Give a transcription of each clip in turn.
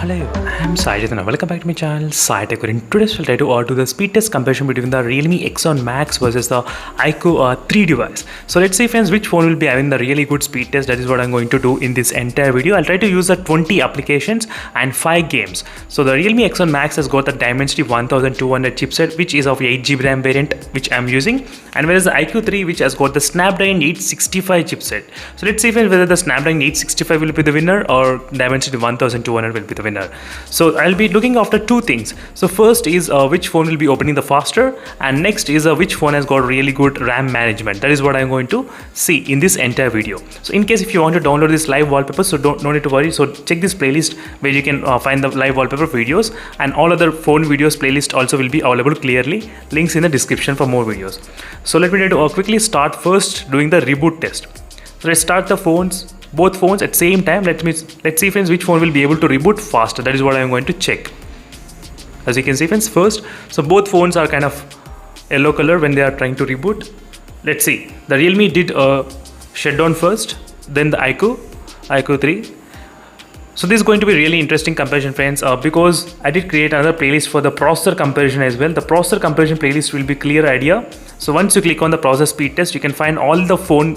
Hello, I'm Sai Chaitanya. Welcome back to my channel Sai Tech. In today's we'll try to do the speed test comparison between the Realme X1 Max versus the iQOO 3 device. So let's see friends which phone will be having the really good speed test. That is what I'm going to do in this entire video. I'll try to use the 20 applications and 5 games. So the Realme X1 Max has got the Dimensity 1200 chipset, which is of 8GB RAM variant, which I'm using, and whereas the iQOO 3, which has got the Snapdragon 865 chipset. So let's see friends whether the Snapdragon 865 will be the winner or Dimensity 1200 will be the winner. So I'll be looking after two things. So first is which phone will be opening the faster, and next is which phone has got really good RAM management. That is what I'm going to see in this entire video. So in case if you want to download this live wallpaper, so no need to worry. So check this playlist where you can find the live wallpaper videos, and all other phone videos playlist also will be available clearly. Links in the description for more videos. So let me try to quickly start first doing the reboot test. So let's start the both phones at same time. Let's see friends which phone will be able to reboot faster. That is what I'm going to check. As you can see friends, first, so both phones are kind of yellow color when they are trying to reboot. Let's see, the Realme did shut down first, then the iQOO 3. So this is going to be really interesting comparison friends, because I did create another playlist for the processor comparison as well. The processor comparison playlist will be clear idea. So once you click on the processor speed test, you can find all the phone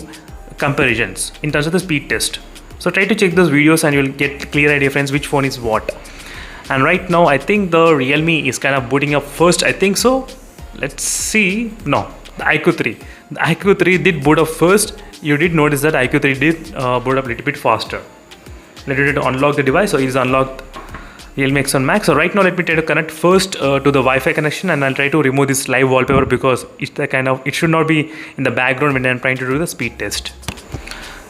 comparisons in terms of the speed test. So try to check those videos and you'll get clear idea friends which phone is what. And right now I think the Realme is kind of booting up first, I think so. Let's see. No, the iQOO 3. The iQOO 3 did boot up first. You did notice that iQOO 3 did boot up a little bit faster. Let me try to unlock the device. So it is unlocked Realme X1 Max. So right now let me try to connect first to the Wi-Fi connection, and I'll try to remove this live wallpaper because it's the it should not be in the background when I'm trying to do the speed test.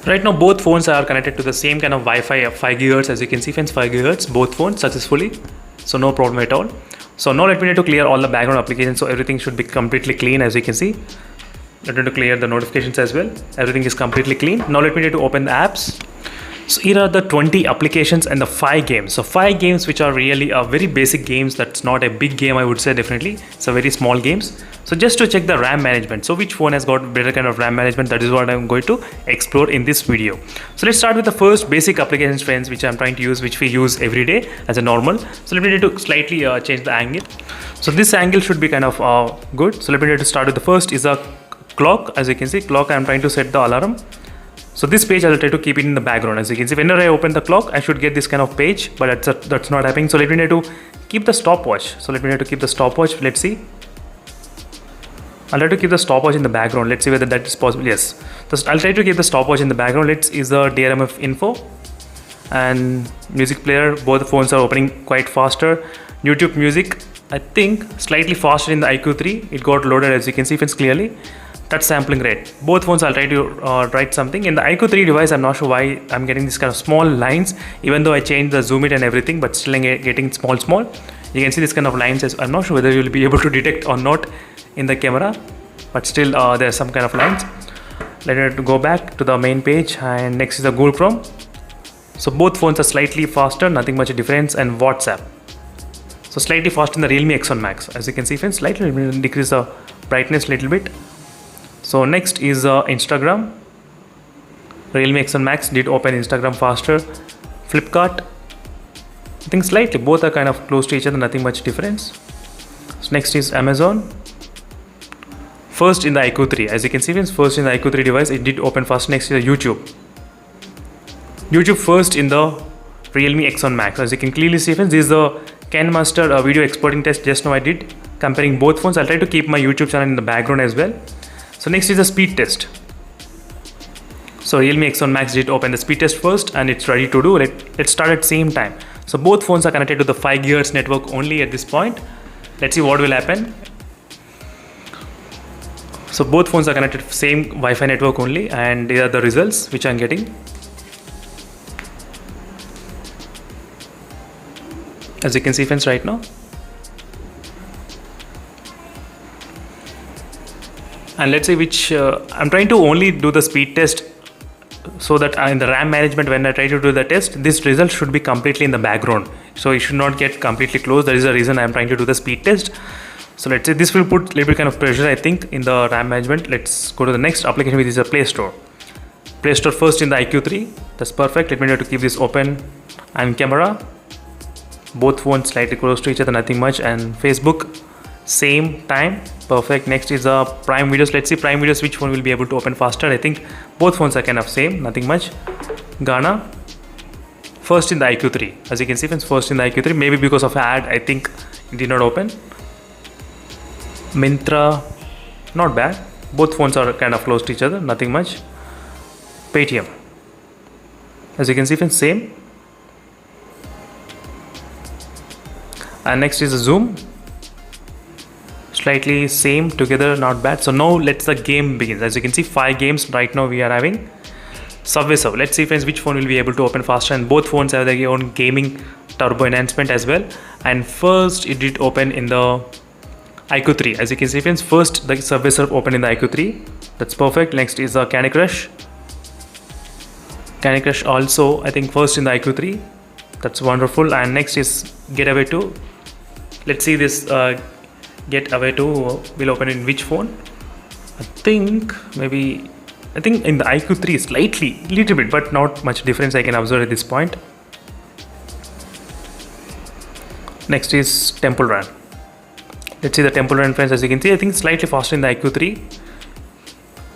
Right now both phones are connected to the same kind of Wi-Fi 5 GHz. As you can see friends, 5 GHz both phones successfully, so no problem at all. So now let me try to clear all the background applications, so everything should be completely clean. As you can see, let me try to clear the notifications as well. Everything is completely clean. Now let me try to open the apps. So here are the 20 applications and the 5 games. So 5 games which are really very basic games. That's not a big game, I would say. Definitely it's a very small games. So just to check the RAM management, so which phone has got better kind of RAM management, that is what I'm going to explore in this video. So let's start with the first basic applications friends, which I'm trying to use, which we use every day as a normal. So let me try to slightly change the angle. So this angle should be kind of good. So let me try to start with the first is a clock. As you can see, clock, I'm trying to set the alarm. So this page I'll try to keep it in the background. As you can see, whenever I open the clock, I should get this kind of page, but that's not happening. So let me try to keep the stopwatch. So let me try to keep the stopwatch. Let's see. I'll try to keep the stopwatch in the background. Let's see whether that is possible. Yes. So I'll try to keep the stopwatch in the background. Let's is the DRMF info and music player. Both phones are opening quite faster. YouTube music, I think slightly faster in the iQOO 3. It got loaded, as you can see friends, clearly. That's sampling rate. Both phones I'll try to write something. In the iQOO 3 device, I'm not sure why I'm getting this kind of small lines, even though I changed the zoom it and everything, but still I'm getting small. You can see this kind of lines. I'm not sure whether you'll be able to detect or not in the camera, but still there's some kind of lines. Let me go back to the main page, and next is the Google Chrome. So both phones are slightly faster, nothing much difference. And WhatsApp, so slightly faster in the Realme X1 Max. As you can see friends, slightly decrease the brightness a little bit. So next is Instagram. Realme X1 Max did open Instagram faster. Flipkart, I think slightly, both are kind of close to each other, nothing much difference. So next is Amazon. First in the iQOO 3, as you can see friends, first in the iQOO 3 device, it did open fast. Next is YouTube. YouTube first in the Realme X1 Max. As you can clearly see friends, this is the KineMaster video exporting test just now I did, comparing both phones. I'll try to keep my YouTube channel in the background as well. So next is the speed test. So Realme X1 Max did open the speed test first, and it's ready to do. Let's start at same time. So both phones are connected to the 5 GHz network only at this point. Let's see what will happen. So both phones are connected to the same Wi-Fi network only, and these are the results which I'm getting. As you can see friends right now. And let's say which I'm trying to only do the speed test, so that in the RAM management, when I try to do the test, this result should be completely in the background, so it should not get completely closed. That is the reason I'm trying to do the speed test. So let's say this will put a little bit kind of pressure, I think, in the RAM management. Let's go to the next application, which is a Play Store. Play Store first in the iQOO 3. That's perfect. Let me try to keep this open, and camera. both phones slightly close to each other, nothing much. And Facebook, same time, perfect. Next is Prime Videos. Let's see Prime Videos, which phone will be able to open faster. I think both phones are kind of same, nothing much. Gaana, first in the iQOO 3. As you can see, friends, first in the iQOO 3. Maybe because of ad, I think it did not open. Myntra, not bad. Both phones are kind of close to each other, nothing much. Paytm, as you can see, friends, same. And next is Zoom, slightly same together, not bad. So now let's the game begins. As you can see, 5 games right now we are having. Subway Surf, let's see, friends, which phone will be able to open faster. And both phones have their own gaming turbo enhancement as well. And first it did open in the iQOO 3. As you can see, friends, first the Subway Surf opened in the iQOO 3. That's perfect. Next is Candy Crush. Candy Crush also, I think, first in the iQOO 3. That's wonderful. And next is Getaway 2. Let's see this Getaway 2 will open in which phone. I think in the iQOO 3 slightly, little bit, but not much difference I can observe at this point. Next is Temple Run. Let's see the Temple Run, friends. As you can see, I think slightly faster in the iQOO 3.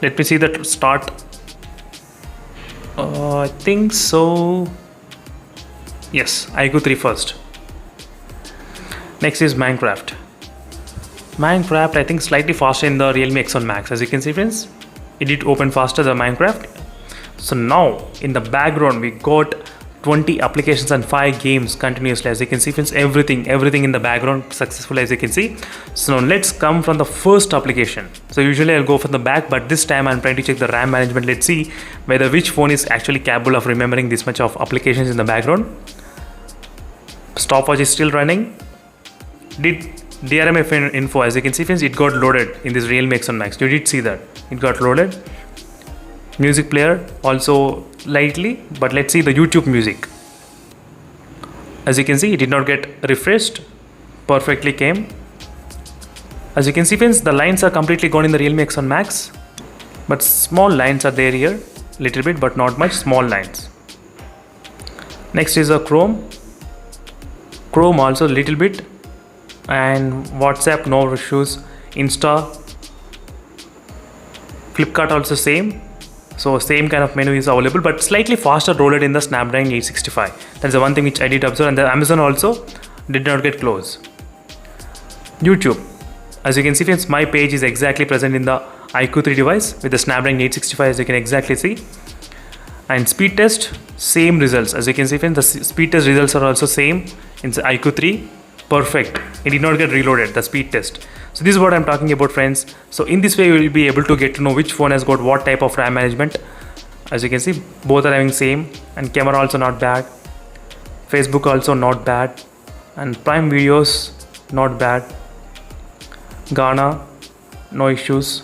Let me see the start. I think so. Yes, iQOO 3 first. Next is Minecraft. Minecraft, I think, slightly faster in the Realme X1 Max. As you can see, friends, it did open faster than Minecraft. So now in the background we got 20 applications and 5 games continuously. As you can see, friends, everything in the background successful, as you can see. So now let's come from the first application. So usually I'll go from the back, but this time I'm trying to check the RAM management. Let's see whether which phone is actually capable of remembering this much of applications in the background. Stopwatch is still running. Did DRM info, as you can see, friends, it got loaded in this Realme X1 Max. You did see that it got loaded. Music player also lightly, but let's see the YouTube music. As you can see, it did not get refreshed, perfectly came. As you can see, friends, the lines are completely gone in the Realme X1 Max, but small lines are there here, little bit, but not much, small lines. Next is a Chrome also little bit, and WhatsApp, no issues. Insta, Flipkart also same. So same kind of menu is available, but slightly faster rolled in the Snapdragon 865. That's the one thing which I did observe. And the Amazon also did not get close. YouTube, as you can see, friends, my page is exactly present in the iQOO 3 device with the Snapdragon 865, as you can exactly see. And speed test, same results. As you can see, friends, the speed test results are also same in the iQOO 3. Perfect. It did not get reloaded, the speed test. So this is what I'm talking about, friends. So in this way, you will be able to get to know which phone has got what type of RAM management. As you can see, both are having same, and camera also not bad. Facebook also not bad, and Prime Videos not bad. Gaana, no issues.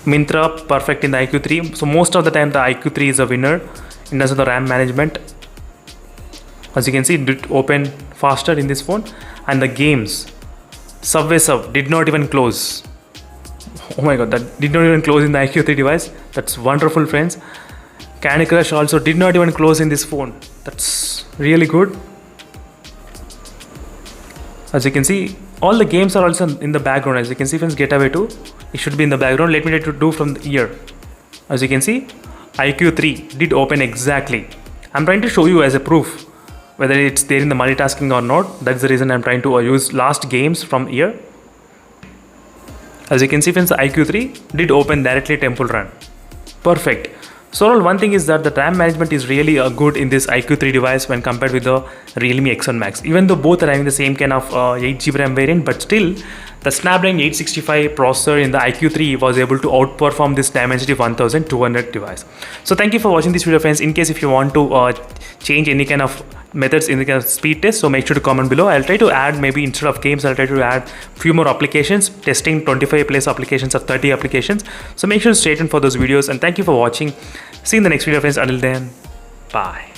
Myntra, perfect in the iQOO 3. So most of the time the iQOO 3 is a winner in terms of the RAM management. As you can see, it did open faster in this phone. And the games, Subway Surf did not even close. Oh my god, that did not even close in the iQOO 3 device. That's wonderful, friends. Candy Crush also did not even close in this phone. That's really good. As you can see, all the games are also in the background. As you can see, friends, Getaway 2, it should be in the background. Let me try to do from here. As you can see, iQOO 3 did open exactly. I'm trying to show you as a proof whether it's there in the multitasking or not. That's the reason I'm trying to use last games from here. As you can see, friends, the iQOO 3 did open directly Temple Run. Perfect. So one thing is that the RAM management is really good in this iQOO 3 device when compared with the Realme X1 Max. Even though both are having the same kind of 8GB RAM variant, but still the Snapdragon 865 processor in the iQOO 3 was able to outperform this Dimensity 1200 device. So thank you for watching this video, friends. In case if you want to change any kind of methods in the kind of speed test, so make sure to comment below. I'll try to add, maybe instead of games, I'll try to add few more applications, testing 25 plus applications or 30 applications. So make sure to stay tuned for those videos, and thank you for watching. See you in the next video, friends. Until then, bye.